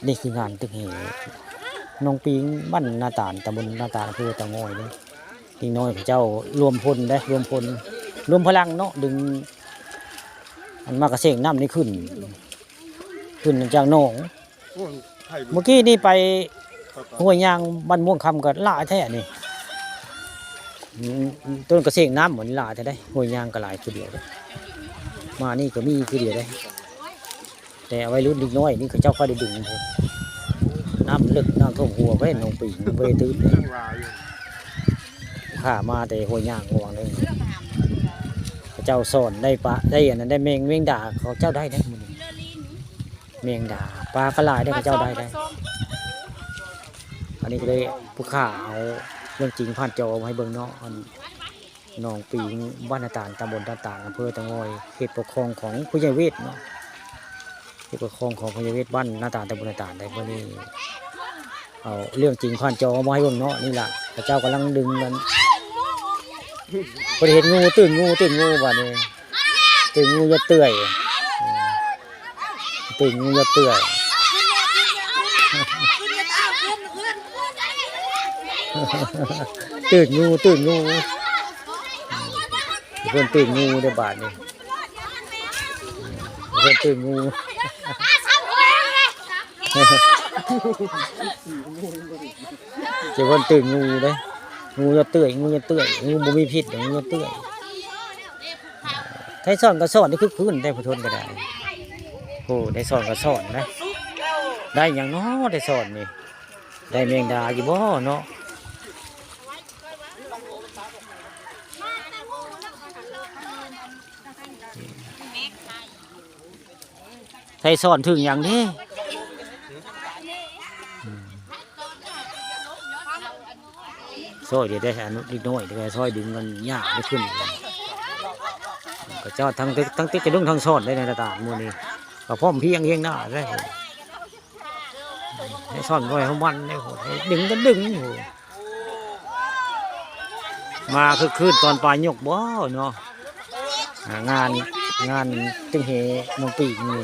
นี่คืองานตึกเหน้องปิงบ้านนาตาลตำบลนาตาลอำเภอตะงอยนี่ปิงน้อยเจ้ารวมพลได้รวมพลรวมพลังเนาะดึงอันมากระเสงน้ำนี่ขึ้นจากหนองเมื่อกี้นี่ไปห้วยยางบ้านม่วงคำก็ล่าแท้นี่ต้นกระเสงน้ำเหมือนล่าแท้ได้ห้วยยางก็หลายคือเดียวมานี่ก็มีคือเดียวได้แต่ไว้รุ่นดึกน้อยนี่เขาเจ้าก็ได้ดึงผมน้ำลึกน้ำท่วมหัวไว้น้องปีไว้ตื้นข้ามาแต่ห้วยยางห่วงเลยเขาเจ้าสอนได้ปลาได้อันนั้นได้เมงด่าเขาเจ้าได้นะเมงด่าปลากระลายได้เขาเจ้าได้อันนี้ก็เลยผู้ข้าเอาเรื่องจริงผ่านจอมาให้เบิ่งเนาะน้องปีบ้านนาตาลตำบลนาตาลอำเภอตะงอยเขตปกครองของผู้ใหญ่เวทเนาะเขตปกครองของผู้ใหญ่เวทบ้านนาตาลตำบลนาตาลได้เมื่อนี้เอาเรื่องจริงผ่านจอมาให้เบิ่งเนาะนี่แหละพระเจ้ากำลังดึงกันพอเห็นงูตื่นงูบ้านี้ตื่นงูจะเตื่อยตื่นงูจะเตื่อยตื่นงูเพื่อนตื่นงูได้บาทนี่เพื่อนตื่นงูจะเพื่อนตื่นงูได้งูจะเตื่อยงูบ่มีพิษงูจะเตื่อยได้สอนก็สอนได้คืนได้พอทนก็ได้โอ้ได้สอนก็สอนนะได้อย่างน้อได้สอนนี่ได้แมงดาอยู่บ่เนาะไทยสอนถึงอย่างนี้ซอยเดี๋ยวได้อนุนิดหน่อยเดี๋ยวซอยดึงเงินยากไม่ขึ้นก็เจ้าทั้งติ๊กจะดึงทั้งสอนได้ในตลาดมือนี้ก็พร้อมเพียงหน้าได้ให้สอนไว้ทั้งวันได้โหดึงก็ดึงมาคือคืนตอนปลายยกบ่เนาะงานตึงเหมงปีกนี่